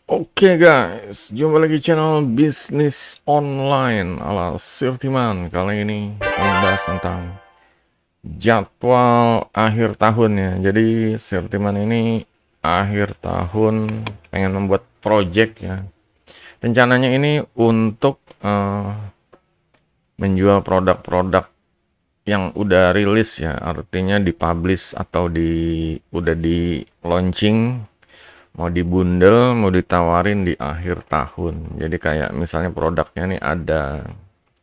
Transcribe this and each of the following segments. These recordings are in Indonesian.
Oke guys, jumpa lagi channel bisnis online ala Sirtiman. Kali ini kita membahas tentang jadwal akhir tahun ya. Jadi Sirtiman ini akhir tahun pengen membuat project ya. Rencananya ini untuk menjual produk-produk yang udah rilis ya, artinya dipublish atau udah di launching, mau dibundel, mau ditawarin di akhir tahun. Jadi kayak misalnya produknya nih ada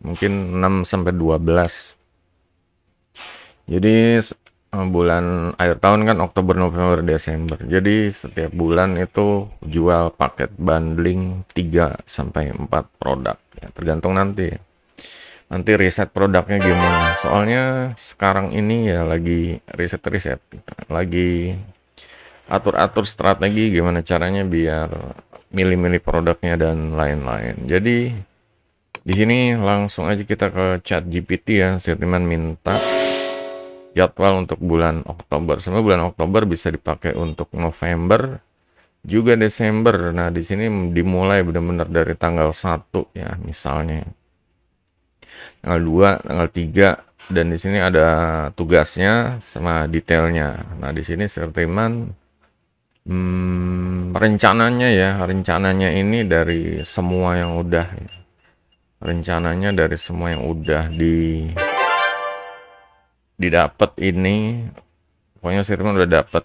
mungkin 6 sampai 12. Jadi bulan akhir tahun kan Oktober, November, Desember. Jadi setiap bulan itu jual paket bundling 3 sampai 4 produk ya, tergantung nanti. Nanti riset produknya gimana. Soalnya sekarang ini ya lagi riset-riset, lagi atur-atur strategi gimana caranya biar milih-milih produknya dan lain-lain. Jadi di sini langsung aja kita ke chat GPT ya. Sirtiman minta jadwal untuk bulan Oktober. Semua bulan Oktober bisa dipakai untuk November juga Desember. Nah, di sini dimulai benar-benar dari tanggal 1 ya, misalnya. Tanggal 2, tanggal 3 dan di sini ada tugasnya sama detailnya. Nah, di sini Sirtiman rencananya ini dari semua yang udah ya. Rencananya dari semua yang udah didapat ini, pokoknya Sirman udah dapat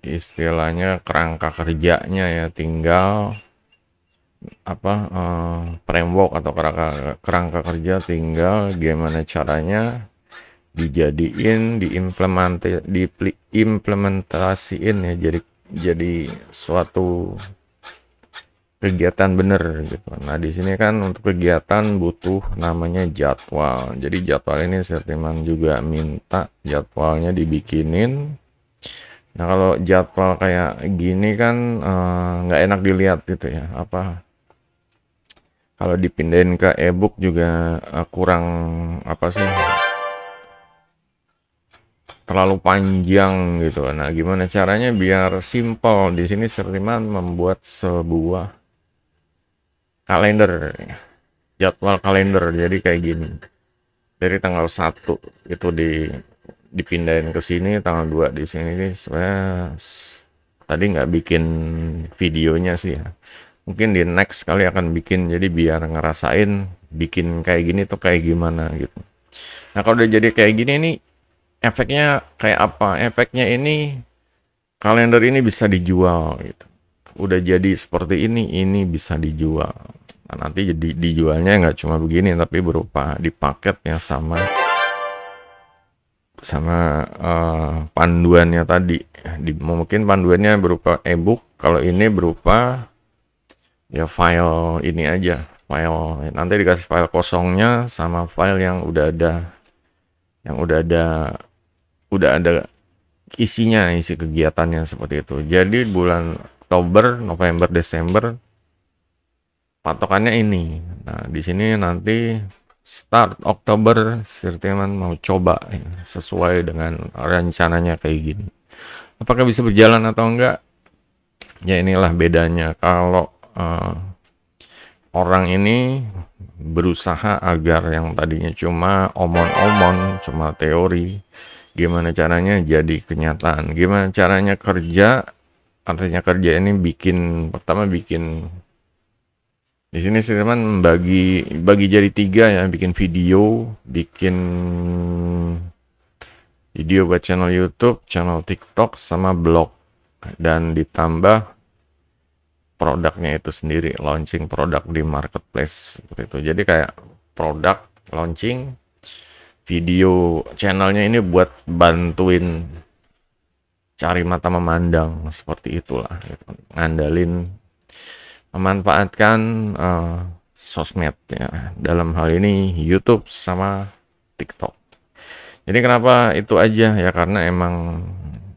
istilahnya kerangka kerjanya ya, tinggal apa framework atau kerangka kerja, tinggal gimana caranya dijadiin, diimplementasiin ya, jadi suatu kegiatan bener gitu. Nah, di sini kan untuk kegiatan butuh namanya jadwal. Jadi jadwal ini Sirtiman juga minta jadwalnya dibikinin. Nah, kalau jadwal kayak gini kan nggak enak dilihat gitu ya. Kalau dipindahin ke ebook juga kurang apa sih? Terlalu panjang gitu. Nah, gimana caranya biar simple? Di sini Sirtiman membuat sebuah kalender, jadwal kalender. Jadi kayak gini, dari tanggal 1 itu dipindahin ke sini, tanggal 2 di sini. Ini sebenarnya tadi nggak bikin videonya sih ya, mungkin di next kali akan bikin, jadi biar ngerasain bikin kayak gini tuh kayak gimana gitu. Nah, kalau udah jadi kayak gini nih, efeknya kayak apa? Efeknya ini kalender ini bisa dijual gitu. Udah jadi seperti ini bisa dijual. Nah, nanti jadi dijualnya nggak cuma begini, tapi berupa di paketnya sama sama panduannya tadi. Mungkin panduannya berupa ebook, kalau ini berupa ya file ini aja, file nanti dikasih file kosongnya sama file yang udah ada isinya, isi kegiatannya seperti itu. Jadi bulan Oktober, November, Desember patokannya ini. Nah, di sini nanti start Oktober Sirtiman mau coba ya, sesuai dengan rencananya kayak gini. Apakah bisa berjalan atau enggak? Ya inilah bedanya kalau orang ini berusaha agar yang tadinya cuma omon-omon, cuma teori, gimana caranya jadi kenyataan, gimana caranya kerja. Artinya kerja ini pertama bikin, di sini Sirman bagi jadi 3 ya, bikin video buat channel YouTube, channel TikTok, sama blog, dan ditambah produknya itu sendiri, launching produk di marketplace seperti itu. Jadi kayak produk launching, video channelnya ini buat bantuin cari mata memandang, seperti itulah gitu. Ngandalin memanfaatkan sosmed ya, dalam hal ini YouTube sama TikTok. Jadi kenapa itu aja ya, karena emang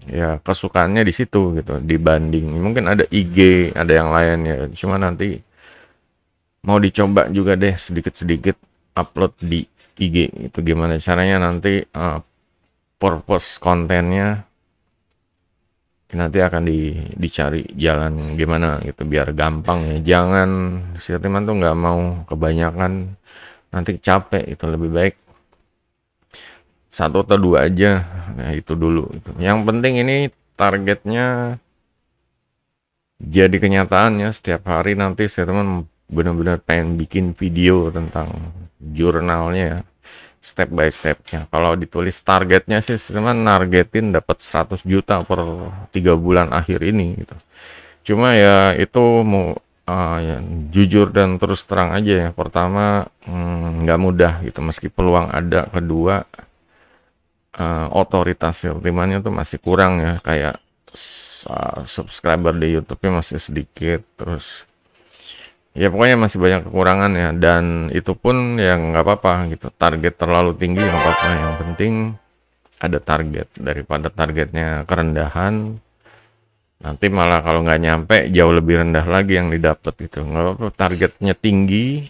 ya kesukaannya di situ gitu, dibanding mungkin ada IG, ada yang lain ya. Cuma nanti mau dicoba juga deh sedikit-sedikit upload di IG. Itu gimana caranya nanti purpose kontennya nanti akan dicari jalan gimana gitu biar gampang ya. Jangan si teman tuh nggak mau kebanyakan, nanti capek. Itu lebih baik satu atau dua aja. Nah, itu dulu gitu. Yang penting ini targetnya jadi kenyataannya. Setiap hari nanti si teman benar-benar pengen bikin video tentang jurnalnya ya, step by stepnya. Kalau ditulis targetnya sih teman nargetin dapat 100 juta per 3 bulan akhir ini gitu. Cuma ya itu mau ya, jujur dan terus terang aja ya. Pertama nggak mudah gitu, meski peluang ada. Kedua otoritas filterannya tuh masih kurang ya, kayak subscriber di YouTube-nya masih sedikit, terus ya pokoknya masih banyak kekurangan ya, dan itu pun ya nggak apa-apa gitu. Target terlalu tinggi nggak apa-apa, yang penting ada target. Daripada targetnya kerendahan, nanti malah kalau nggak nyampe jauh lebih rendah lagi yang didapat gitu. Nggak apa-apa targetnya tinggi,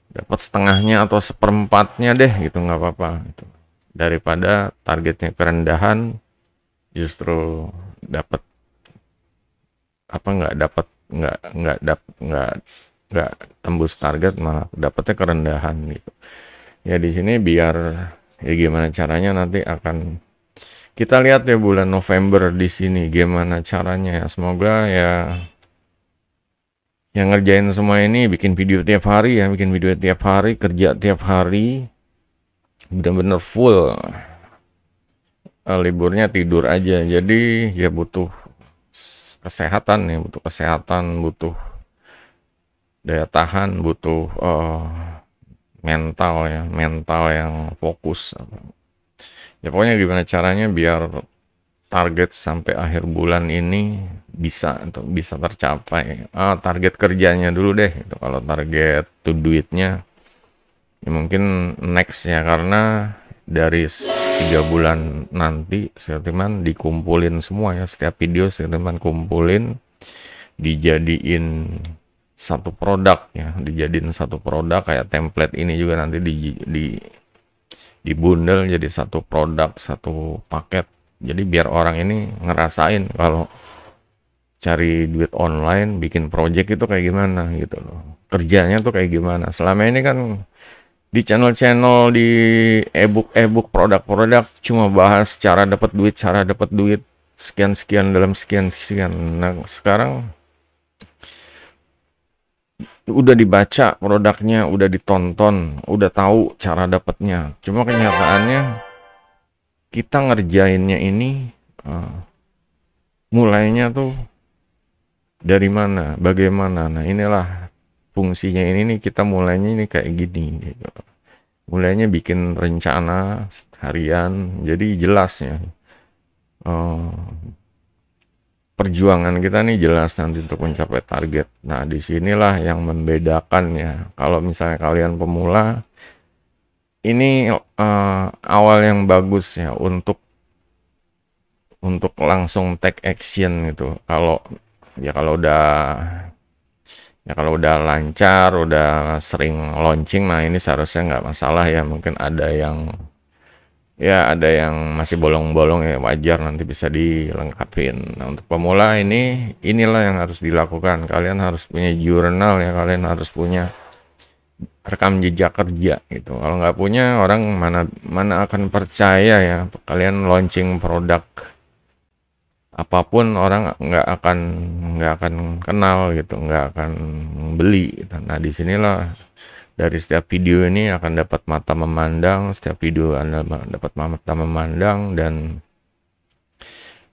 dapat setengahnya atau seperempatnya deh gitu, nggak apa-apa gitu. Daripada targetnya kerendahan justru dapat apa, nggak tembus target, malah dapatnya kerendahan gitu. Ya di sini biar ya gimana caranya nanti akan kita lihat ya bulan November di sini gimana caranya ya. Semoga ya yang ngerjain semua ini bikin video tiap hari ya, bikin video tiap hari, kerja tiap hari, bener-bener full. Liburnya tidur aja. Jadi ya butuh kesehatan ya, butuh kesehatan, butuh daya tahan, butuh mental ya, mental yang fokus. Ya pokoknya gimana caranya biar target sampai akhir bulan ini bisa tercapai. Target kerjanya dulu deh itu. Kalau target to duitnya ya mungkin next ya, karena dari 3 bulan nanti teman dikumpulin semua ya, setiap video teman kumpulin dijadiin satu produk ya, dijadiin satu produk kayak template ini juga nanti di bundle jadi satu produk, satu paket. Jadi biar orang ini ngerasain kalau cari duit online, bikin project itu kayak gimana gitu loh. Kerjanya tuh kayak gimana. Selama ini kan di channel-channel, di e-book produk-produk cuma bahas cara dapat duit sekian-sekian dalam sekian-sekian. Nah, sekarang udah dibaca produknya, udah ditonton, udah tahu cara dapatnya. Cuma kenyataannya kita ngerjainnya ini mulainya tuh dari mana, bagaimana. Nah, inilah fungsinya ini nih, kita mulainya ini kayak gini gitu. Mulainya bikin rencana harian, jadi jelas ya. Perjuangan kita nih jelas nanti untuk mencapai target. Nah, disinilah yang membedakan ya. Kalau misalnya kalian pemula, ini awal yang bagus ya untuk langsung take action gitu. Kalau udah lancar, udah sering launching, nah ini seharusnya nggak masalah ya. Mungkin ada yang masih bolong-bolong ya, wajar, nanti bisa dilengkapin. Nah, untuk pemula inilah yang harus dilakukan. Kalian harus punya jurnal ya, kalian harus punya rekam jejak kerja gitu. Kalau nggak punya, orang mana akan percaya ya kalian launching produk apapun. Orang nggak akan kenal gitu, nggak akan beli gitu. Nah, disinilah dari setiap video ini akan dapat mata memandang, setiap video Anda dapat mata memandang, dan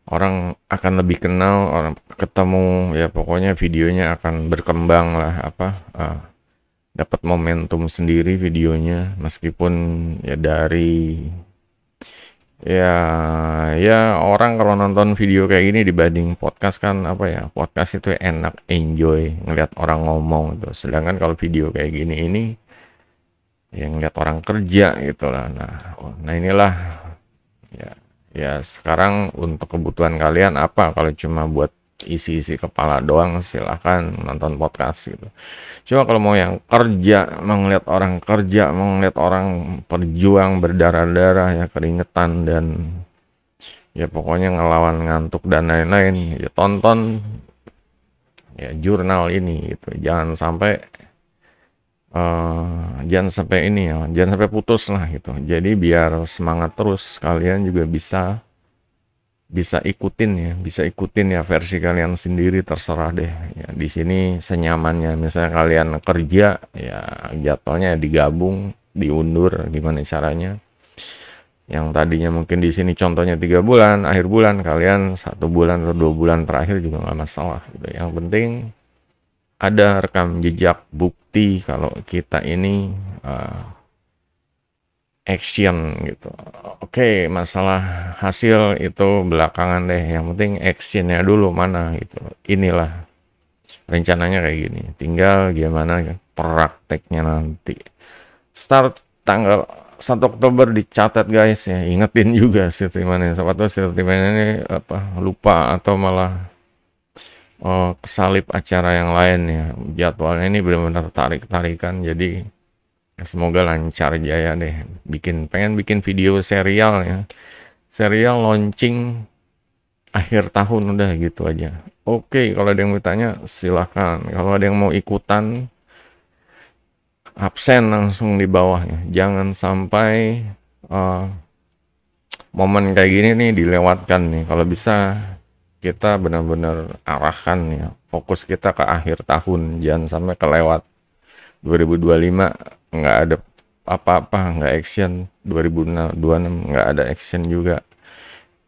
orang akan lebih kenal, orang ketemu ya, pokoknya videonya akan berkembang lah, dapat momentum sendiri videonya. Meskipun ya dari orang kalau nonton video kayak gini dibanding podcast kan podcast itu enak, enjoy ngelihat orang ngomong tuh. Sedangkan kalau video kayak gini ini yang ngeliat orang kerja gitu lah. Nah inilah ya sekarang untuk kebutuhan kalian apa. Kalau cuma buat isi-isi kepala doang, silahkan nonton podcast gitu. Cuma kalau mau yang kerja, mau ngeliat orang kerja, mau ngeliat orang berjuang berdarah-darah ya, keringetan dan ya pokoknya ngelawan ngantuk dan lain-lain, ya tonton ya jurnal ini gitu. Jangan sampai ini ya, jangan sampai putus lah gitu. Jadi biar semangat terus, kalian juga bisa ikutin ya versi kalian sendiri, terserah deh. Ya, di sini senyamannya. Misalnya kalian kerja, ya jadwalnya digabung, diundur, gimana caranya? Yang tadinya mungkin di sini contohnya 3 bulan, akhir bulan kalian 1 bulan atau 2 bulan terakhir juga nggak masalah. Gitu. Yang penting ada rekam jejak bukti kalau kita ini action gitu. Oke, masalah hasil itu belakangan deh. Yang penting actionnya dulu mana gitu. Inilah rencananya kayak gini. Tinggal gimana prakteknya nanti. Start tanggal 1 Oktober dicatat guys ya. Ingetin juga sirtimannya. Siapa tahu sirtimannya ini lupa atau malah kesalip acara yang lain ya. Jadwalnya ini benar-benar tarik-tarikan. Jadi semoga lancar jaya deh. Pengen bikin video serial ya. Serial launching akhir tahun udah gitu aja. Oke, kalau ada yang mau tanya silahkan. Kalau ada yang mau ikutan absen langsung di bawahnya. Jangan sampai momen kayak gini nih dilewatkan nih. Kalau bisa kita benar-benar arahkan ya. Fokus kita ke akhir tahun. Jangan sampai kelewat. 2025 nggak ada apa-apa, nggak action. 2026 nggak ada action juga.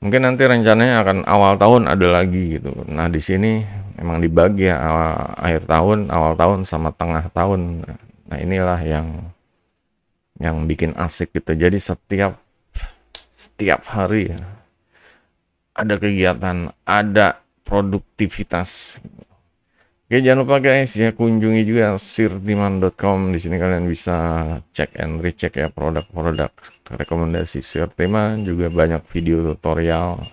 Mungkin nanti rencananya akan awal tahun ada lagi gitu. Nah di sini emang dibagi ya akhir tahun, awal tahun sama tengah tahun. Nah inilah yang bikin asik gitu. Jadi setiap hari ya, ada kegiatan, ada produktivitas. Oke, jangan lupa guys ya, kunjungi juga sirtiman.com. Di sini kalian bisa cek and recheck ya produk-produk rekomendasi Sirtiman, juga banyak video tutorial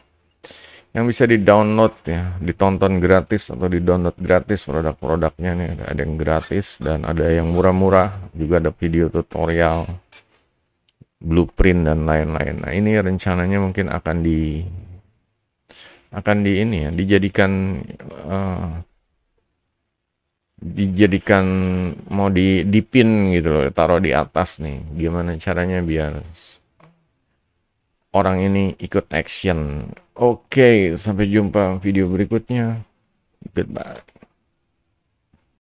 yang bisa di-download ya, ditonton gratis atau di-download gratis produk-produknya nih. Ada yang gratis dan ada yang murah-murah, juga ada video tutorial, blueprint dan lain-lain. Nah, ini rencananya mungkin akan ini ya, dijadikan mau dipin gitu loh, taruh di atas nih. Gimana caranya biar orang ini ikut action. Oke, sampai jumpa video berikutnya. Goodbye.